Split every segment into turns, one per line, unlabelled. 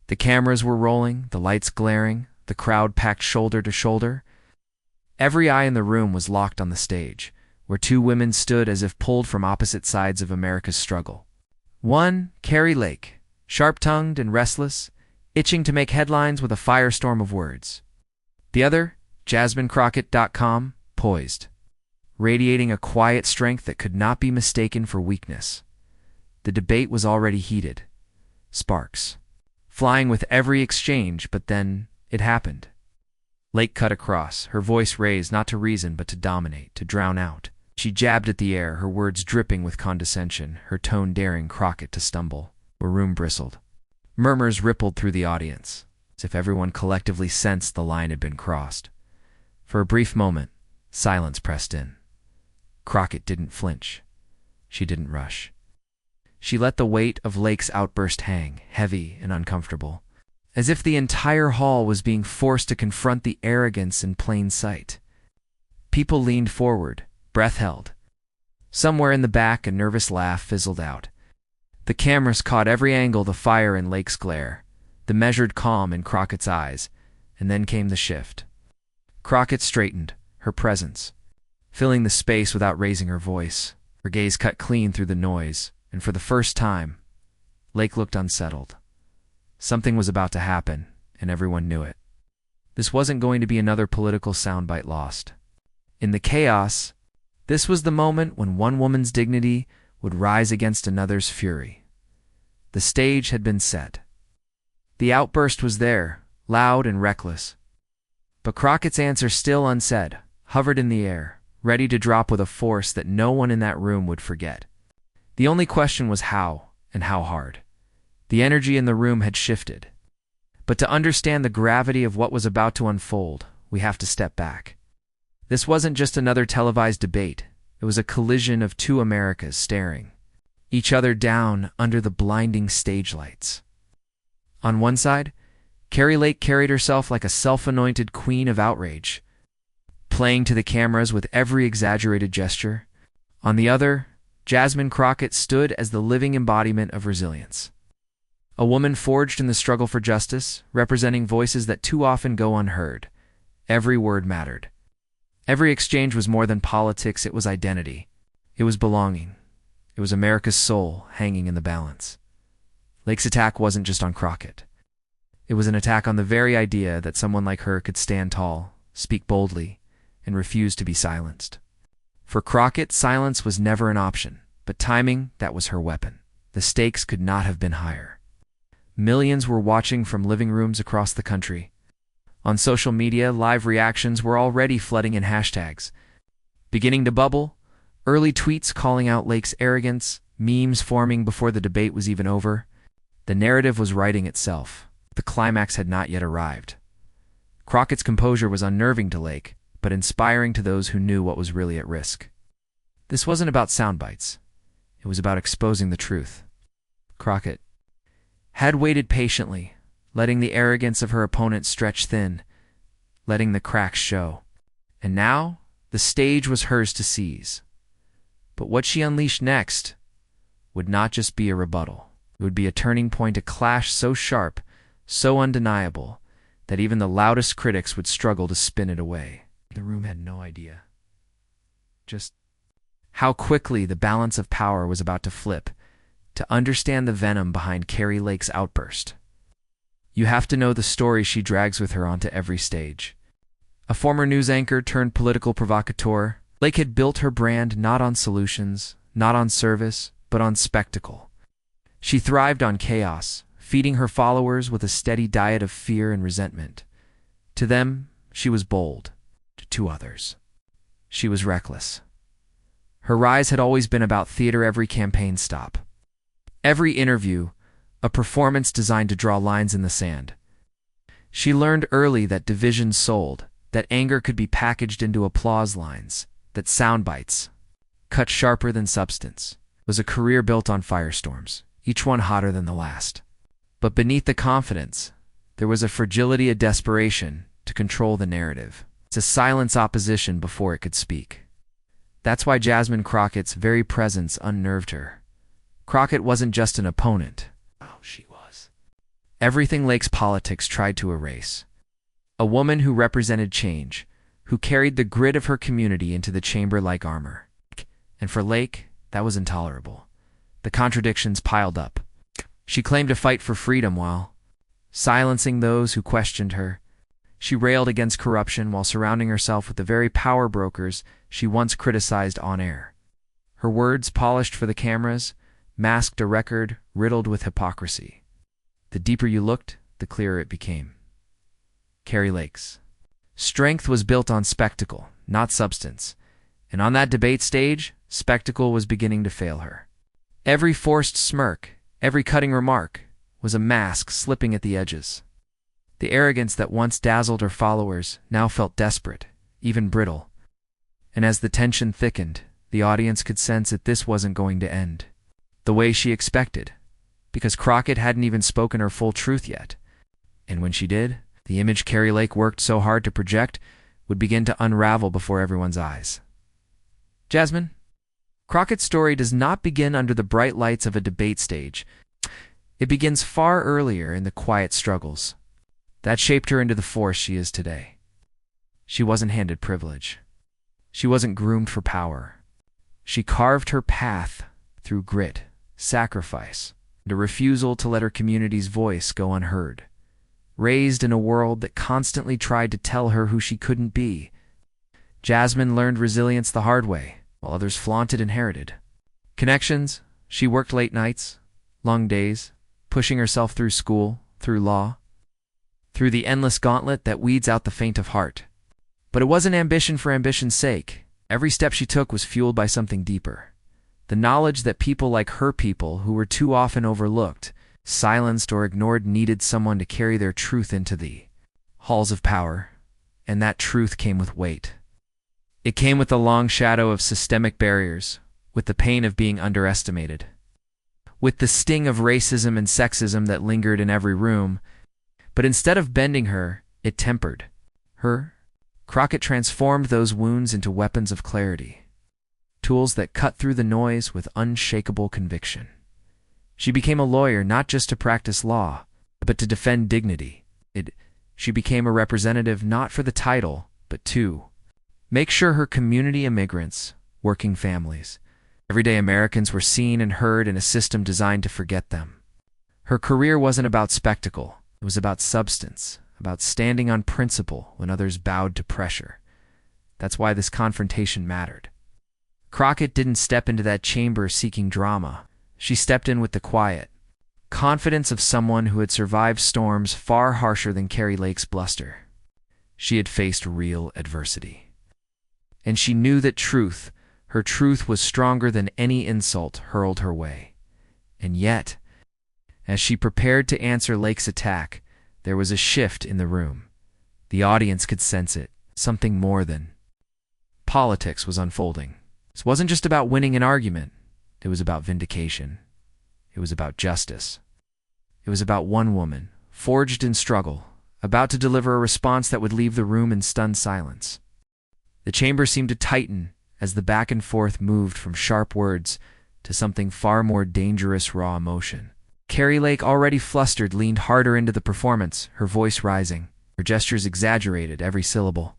The cameras were rolling, the lights glaring, the crowd packed shoulder to shoulder. Every eye in the room was locked on the stage, where two women stood as if pulled from opposite sides of America's struggle. One, Kari Lake, sharp-tongued and restless, itching to make headlines with a firestorm of words. The other, Jasmine Crockett.com, poised, radiating a quiet strength that could not be mistaken for weakness. The debate was already heated. Sparks flying with every exchange, but then it happened. Lake cut across, her voice raised not to reason but to dominate, to drown out. She jabbed at the air, her words dripping with condescension, her tone daring Crockett to stumble. The room bristled. Murmurs rippled through the audience, as if everyone collectively sensed the line had been crossed. For a brief moment, silence pressed in. Crockett didn't flinch. She didn't rush. She let the weight of Lake's outburst hang, heavy and uncomfortable, as if the entire hall was being forced to confront the arrogance in plain sight. People leaned forward, breath held. Somewhere in the back, a nervous laugh fizzled out. The cameras caught every angle, the fire in Lake's glare, the measured calm in Crockett's eyes, and then came the shift. Crockett straightened, her presence, filling the space without raising her voice. Her gaze cut clean through the noise, and for the first time, Lake looked unsettled. Something was about to happen, and everyone knew it. This wasn't going to be another political soundbite lost. In the chaos, this was the moment when one woman's dignity would rise against another's fury. The stage had been set. The outburst was there, loud and reckless. But Crockett's answer, still unsaid, hovered in the air, ready to drop with a force that no one in that room would forget. The only question was how, and how hard. The energy in the room had shifted. But to understand the gravity of what was about to unfold, we have to step back. This wasn't just another televised debate. It was a collision of two Americas staring each other down under the blinding stage lights. On one side, Kari Lake carried herself like a self-anointed queen of outrage, playing to the cameras with every exaggerated gesture. On the other, Jasmine Crockett stood as the living embodiment of resilience. A woman forged in the struggle for justice, representing voices that too often go unheard. Every word mattered. Every exchange was more than politics, it was identity. It was belonging. It was America's soul hanging in the balance. Lake's attack wasn't just on Crockett. It was an attack on the very idea that someone like her could stand tall, speak boldly, and refuse to be silenced. For Crockett, silence was never an option, but timing, that was her weapon. The stakes could not have been higher. Millions were watching from living rooms across the country. On social media, live reactions were already flooding in hashtags. Beginning to bubble, early tweets calling out Lake's arrogance, memes forming before the debate was even over. The narrative was writing itself. The climax had not yet arrived. Crockett's composure was unnerving to Lake, but inspiring to those who knew what was really at risk. This wasn't about sound bites. It was about exposing the truth. Crockett had waited patiently, letting the arrogance of her opponent stretch thin, letting the cracks show. And now, the stage was hers to seize. But what she unleashed next would not just be a rebuttal. It would be a turning point, a clash so sharp, so undeniable, that even the loudest critics would struggle to spin it away. The room had no idea just how quickly the balance of power was about to flip. To understand the venom behind Kari Lake's outburst, you have to know the story she drags with her onto every stage. A former news anchor turned political provocateur, Lake had built her brand not on solutions, not on service, but on spectacle. She thrived on chaos, feeding her followers with a steady diet of fear and resentment. To them, she was bold. To others, she was reckless. Her rise had always been about theater, every campaign stop, every interview, a performance designed to draw lines in the sand. She learned early that division sold, that anger could be packaged into applause lines, that sound bites, cut sharper than substance. It was a career built on firestorms, each one hotter than the last. But beneath the confidence, there was a fragility, a desperation to control the narrative, to silence opposition before it could speak. That's why Jasmine Crockett's very presence unnerved her. Crockett wasn't just an opponent. Oh, she was everything Lake's politics tried to erase. A woman who represented change, who carried the grit of her community into the chamber like armor. And for Lake, that was intolerable. The contradictions piled up. She claimed to fight for freedom while silencing those who questioned her. She railed against corruption while surrounding herself with the very power brokers she once criticized on air. Her words, polished for the cameras, masked a record riddled with hypocrisy. The deeper you looked, the clearer it became. Kari Lake's strength was built on spectacle, not substance, and on that debate stage, spectacle was beginning to fail her. Every forced smirk, every cutting remark, was a mask slipping at the edges. The arrogance that once dazzled her followers now felt desperate, even brittle. And as the tension thickened, the audience could sense that this wasn't going to end the way she expected, because Crockett hadn't even spoken her full truth yet. And when she did, the image Kari Lake worked so hard to project would begin to unravel before everyone's eyes. Jasmine, Crockett's story does not begin under the bright lights of a debate stage. It begins far earlier in the quiet struggles that shaped her into the force she is today. She wasn't handed privilege. She wasn't groomed for power. She carved her path through grit, sacrifice, and a refusal to let her community's voice go unheard. Raised in a world that constantly tried to tell her who she couldn't be, Jasmine learned resilience the hard way, while others flaunted inherited connections. She worked late nights, long days, pushing herself through school, through law, through the endless gauntlet that weeds out the faint of heart. But it wasn't ambition for ambition's sake. Every step she took was fueled by something deeper. The knowledge that people like her people, who were too often overlooked, silenced, or ignored, needed someone to carry their truth into the halls of power. And that truth came with weight. It came with the long shadow of systemic barriers, with the pain of being underestimated, with the sting of racism and sexism that lingered in every room. But instead of bending her, it tempered her. Crockett transformed those wounds into weapons of clarity, tools that cut through the noise with unshakable conviction. She became a lawyer not just to practice law, but to defend dignity. She became a representative not for the title, but to make sure her community, immigrants, working families, everyday Americans were seen and heard in a system designed to forget them. Her career wasn't about spectacle. It was about substance, about standing on principle when others bowed to pressure. That's why this confrontation mattered. Crockett didn't step into that chamber seeking drama. She stepped in with the quiet confidence of someone who had survived storms far harsher than Kari Lake's bluster. She had faced real adversity. And she knew that her truth was stronger than any insult hurled her way. And yet, as she prepared to answer Lake's attack, there was a shift in the room. The audience could sense it. Something more than politics was unfolding. This wasn't just about winning an argument. It was about vindication. It was about justice. It was about one woman, forged in struggle, about to deliver a response that would leave the room in stunned silence. The chamber seemed to tighten as the back and forth moved from sharp words to something far more dangerous, raw emotion. Kari Lake, already flustered, leaned harder into the performance, her voice rising, her gestures exaggerated, every syllable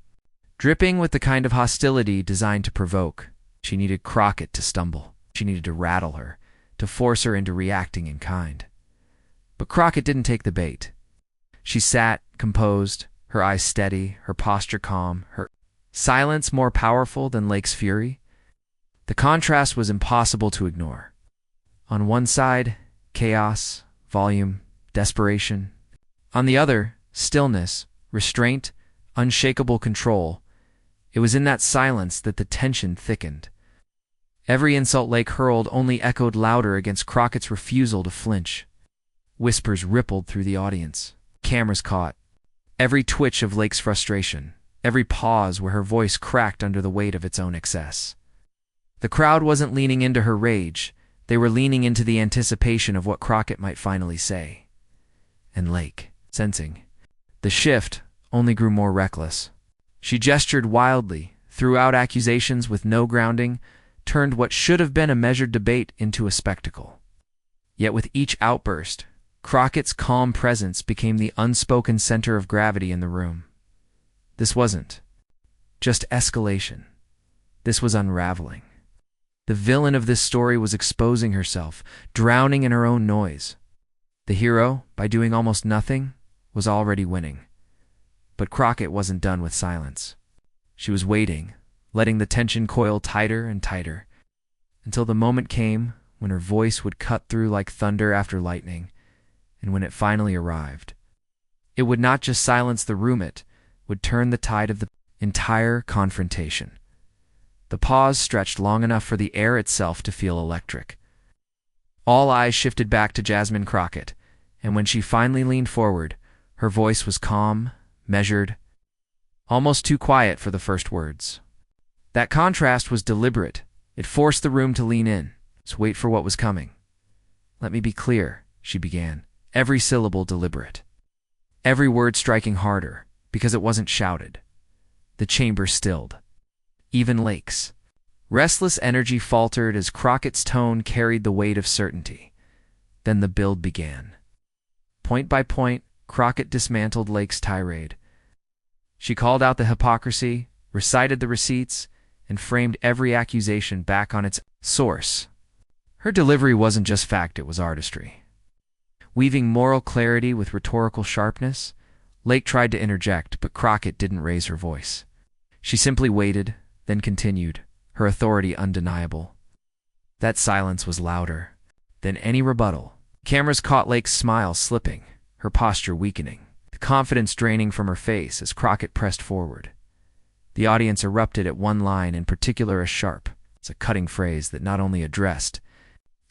dripping with the kind of hostility designed to provoke. She needed Crockett to stumble. She needed to rattle her, to force her into reacting in kind. But Crockett didn't take the bait. She sat, composed, her eyes steady, her posture calm, her silence more powerful than Lake's fury. The contrast was impossible to ignore. On one side, chaos, volume, desperation. On the other, stillness, restraint, unshakable control. It was in that silence that the tension thickened. Every insult Lake hurled only echoed louder against Crockett's refusal to flinch. Whispers rippled through the audience. Cameras caught every twitch of Lake's frustration, every pause where her voice cracked under the weight of its own excess. The crowd wasn't leaning into her rage. They were leaning into the anticipation of what Crockett might finally say. And Lake, sensing the shift, only grew more reckless. She gestured wildly, threw out accusations with no grounding, turned what should have been a measured debate into a spectacle. Yet with each outburst, Crockett's calm presence became the unspoken center of gravity in the room. This wasn't just escalation. This was unraveling. The villain of this story was exposing herself, drowning in her own noise. The hero, by doing almost nothing, was already winning. But Crockett wasn't done with silence. She was waiting, letting the tension coil tighter and tighter, until the moment came when her voice would cut through like thunder after lightning, and when it finally arrived, it would not just silence the room, it would turn the tide of the entire confrontation. The pause stretched long enough for the air itself to feel electric. All eyes shifted back to Jasmine Crockett, and when she finally leaned forward, her voice was calm, measured, almost too quiet for the first words. That contrast was deliberate. It forced the room to lean in, to wait for what was coming. "Let me be clear," she began, every syllable deliberate, every word striking harder, because it wasn't shouted. The chamber stilled. Even Lake's restless energy faltered as Crockett's tone carried the weight of certainty. Then the build began. Point by point, Crockett dismantled Lake's tirade. She called out the hypocrisy, recited the receipts, and framed every accusation back on its source. Her delivery wasn't just fact, it was artistry. Weaving moral clarity with rhetorical sharpness, Lake tried to interject, but Crockett didn't raise her voice. She simply waited, then continued, her authority undeniable. That silence was louder than any rebuttal. Cameras caught Lake's smile slipping, her posture weakening, the confidence draining from her face as Crockett pressed forward. The audience erupted at one line, in particular, a sharp, it's a cutting phrase that not only addressed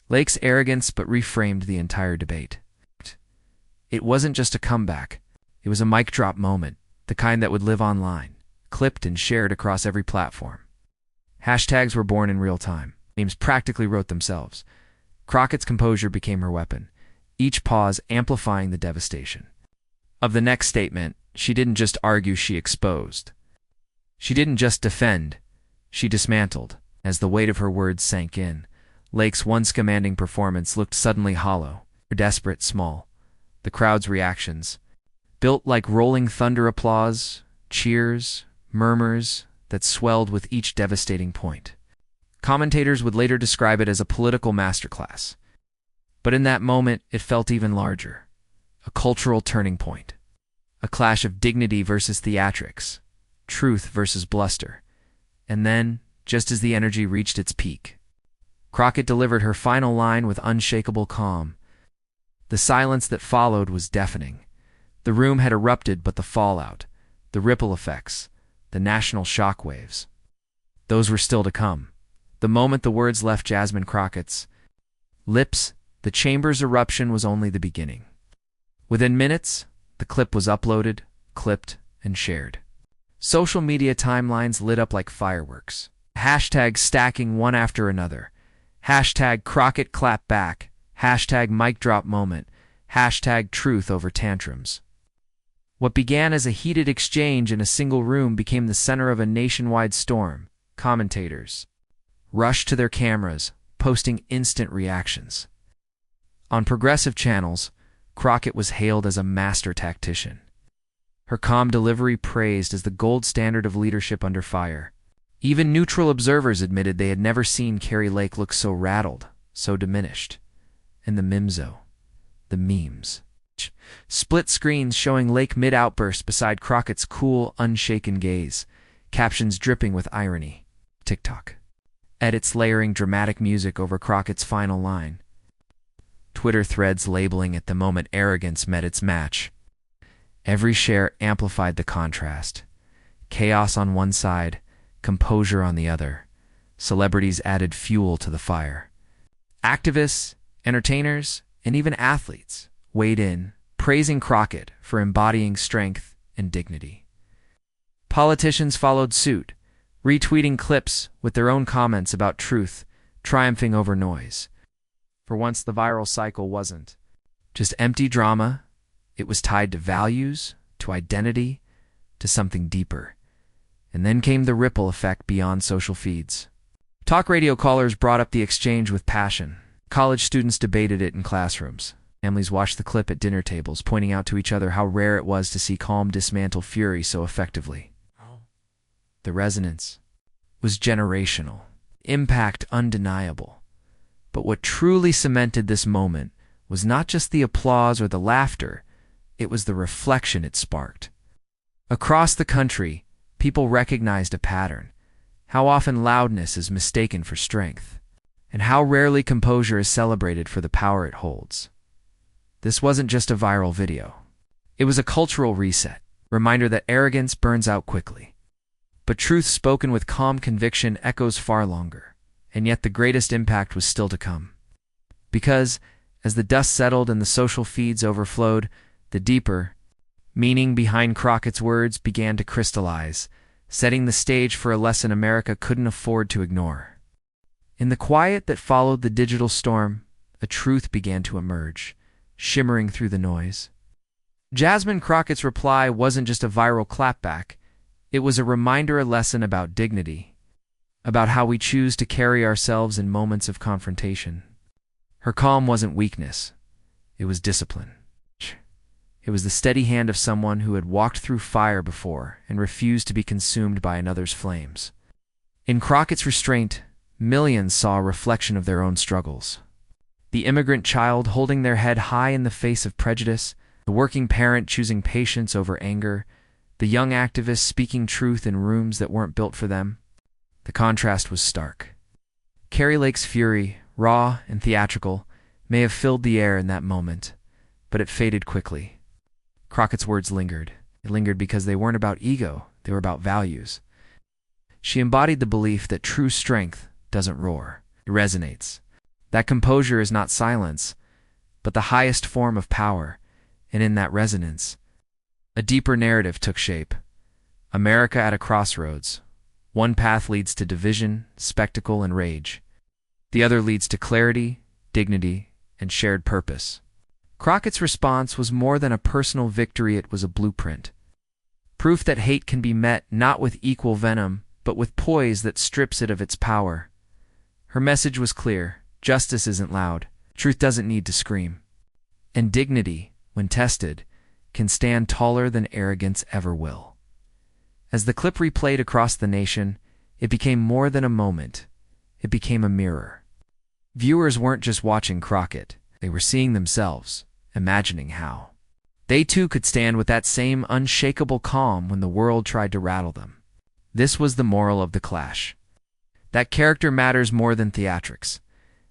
Lake's arrogance but reframed the entire debate. It wasn't just a comeback. It was a mic drop moment, the kind that would live online, clipped and shared across every platform. Hashtags were born in real time. Memes practically wrote themselves. Crockett's composure became her weapon, each pause amplifying the devastation. Of the next statement, she didn't just argue, she exposed. She didn't just defend, she dismantled. As the weight of her words sank in, Lake's once commanding performance looked suddenly hollow, desperate, small. The crowd's reactions, built like rolling thunder applause, cheers, murmurs that swelled with each devastating point. Commentators would later describe it as a political masterclass. But in that moment, it felt even larger. A cultural turning point. A clash of dignity versus theatrics, truth versus bluster. And then, just as the energy reached its peak, Crockett delivered her final line with unshakable calm. The silence that followed was deafening. The room had erupted, but the fallout, the ripple effects, the national shockwaves, those were still to come. The moment the words left Jasmine Crockett's lips, the chamber's eruption was only the beginning. Within minutes, the clip was uploaded, clipped, and shared. Social media timelines lit up like fireworks. Hashtags stacking one after another. Hashtag Crockett clap back. Hashtag mic drop moment. Hashtag truth over tantrums. What began as a heated exchange in a single room became the center of a nationwide storm. Commentators rushed to their cameras, posting instant reactions. On progressive channels, Crockett was hailed as a master tactician. Her calm delivery praised as the gold standard of leadership under fire. Even neutral observers admitted they had never seen Kari Lake look so rattled, so diminished. And the memes. Split screens showing Lake mid-outburst beside Crockett's cool, unshaken gaze, captions dripping with irony. TikTok. Edits layering dramatic music over Crockett's final line. Twitter threads labeling it the moment arrogance met its match. Every share amplified the contrast. Chaos on one side, composure on the other. Celebrities added fuel to the fire. Activists, entertainers, and even athletes weighed in, praising Crockett for embodying strength and dignity. Politicians followed suit, retweeting clips with their own comments about truth, triumphing over noise. For once, the viral cycle wasn't just empty drama. It was tied to values, to identity, to something deeper. And then came the ripple effect beyond social feeds. Talk radio callers brought up the exchange with passion. College students debated it in classrooms. Families watched the clip at dinner tables, pointing out to each other how rare it was to see calm dismantle fury so effectively. The resonance was generational, impact undeniable. But what truly cemented this moment was not just the applause or the laughter, it was the reflection it sparked. Across the country, people recognized a pattern: how often loudness is mistaken for strength, and how rarely composure is celebrated for the power it holds. This wasn't just a viral video. It was a cultural reset, reminder that arrogance burns out quickly. But truth spoken with calm conviction echoes far longer, and yet the greatest impact was still to come. Because, as the dust settled and the social feeds overflowed, the deeper meaning behind Crockett's words began to crystallize, setting the stage for a lesson America couldn't afford to ignore. In the quiet that followed the digital storm, a truth began to emerge, shimmering through the noise. Jasmine Crockett's reply wasn't just a viral clapback, it was a reminder, a lesson about dignity, about how we choose to carry ourselves in moments of confrontation. Her calm wasn't weakness, it was discipline. It was the steady hand of someone who had walked through fire before and refused to be consumed by another's flames. In Crockett's restraint, millions saw a reflection of their own struggles. The immigrant child holding their head high in the face of prejudice, the working parent choosing patience over anger, the young activist speaking truth in rooms that weren't built for them. The contrast was stark. Kari Lake's fury, raw and theatrical, may have filled the air in that moment, but it faded quickly. Crockett's words lingered. It lingered because they weren't about ego, they were about values. She embodied the belief that true strength doesn't roar, it resonates. That composure is not silence, but the highest form of power, and in that resonance, a deeper narrative took shape. America at a crossroads. One path leads to division, spectacle, and rage. The other leads to clarity, dignity, and shared purpose. Crockett's response was more than a personal victory, it was a blueprint. Proof that hate can be met not with equal venom, but with poise that strips it of its power. Her message was clear: justice isn't loud, truth doesn't need to scream. And dignity, when tested, can stand taller than arrogance ever will. As the clip replayed across the nation, it became more than a moment. It became a mirror. Viewers weren't just watching Crockett, they were seeing themselves, imagining how they too could stand with that same unshakable calm when the world tried to rattle them. This was the moral of the clash. That character matters more than theatrics.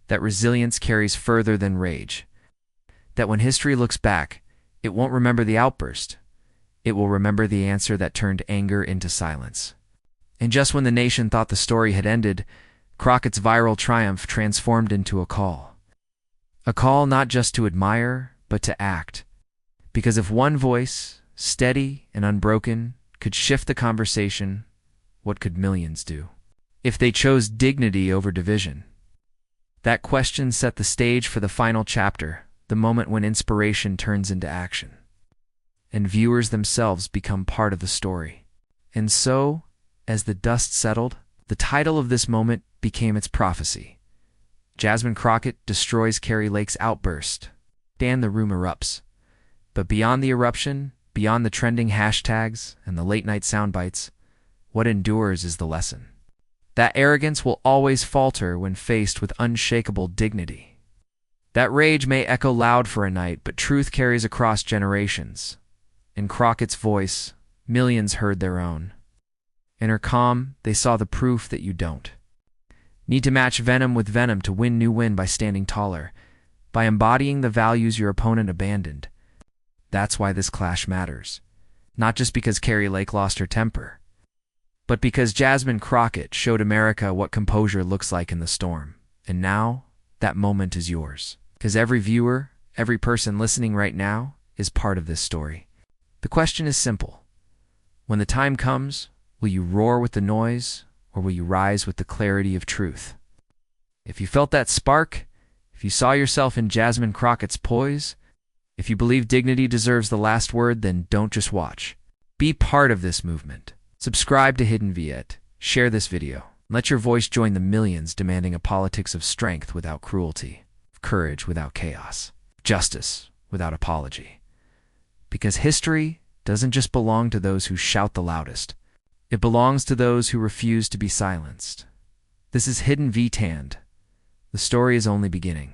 That resilience carries further than rage. That when history looks back, it won't remember the outburst. It will remember the answer that turned anger into silence. And just when the nation thought the story had ended, Crockett's viral triumph transformed into a call. A call not just to admire, but to act. Because if one voice, steady and unbroken, could shift the conversation, what could millions do? If they chose dignity over division? That question set the stage for the final chapter, the moment when inspiration turns into action. And viewers themselves become part of the story. And so, as the dust settled, the title of this moment became its prophecy. Jasmine Crockett destroys Kari Lake's outburst. And the room erupts. But beyond the eruption, beyond the trending hashtags and the late-night sound bites, what endures is the lesson. That arrogance will always falter when faced with unshakable dignity. That rage may echo loud for a night, but truth carries across generations. In Crockett's voice, millions heard their own. In her calm, they saw the proof that you don't need to match venom with venom to win. New win by standing taller, by embodying the values your opponent abandoned. That's why this clash matters. Not just because Kari Lake lost her temper, but because Jasmine Crockett showed America what composure looks like in the storm. And now, that moment is yours. Because every viewer, every person listening right now, is part of this story. The question is simple. When the time comes, will you roar with the noise, or will you rise with the clarity of truth? If you felt that spark, if you saw yourself in Jasmine Crockett's poise, if you believe dignity deserves the last word, then don't just watch. Be part of this movement. Subscribe to Hidden Viet. Share this video. Let your voice join the millions demanding a politics of strength without cruelty, of courage without chaos. justice without apology. Because history doesn't just belong to those who shout the loudest. It belongs to those who refuse to be silenced. This is Hidden V-Tand. The story is only beginning.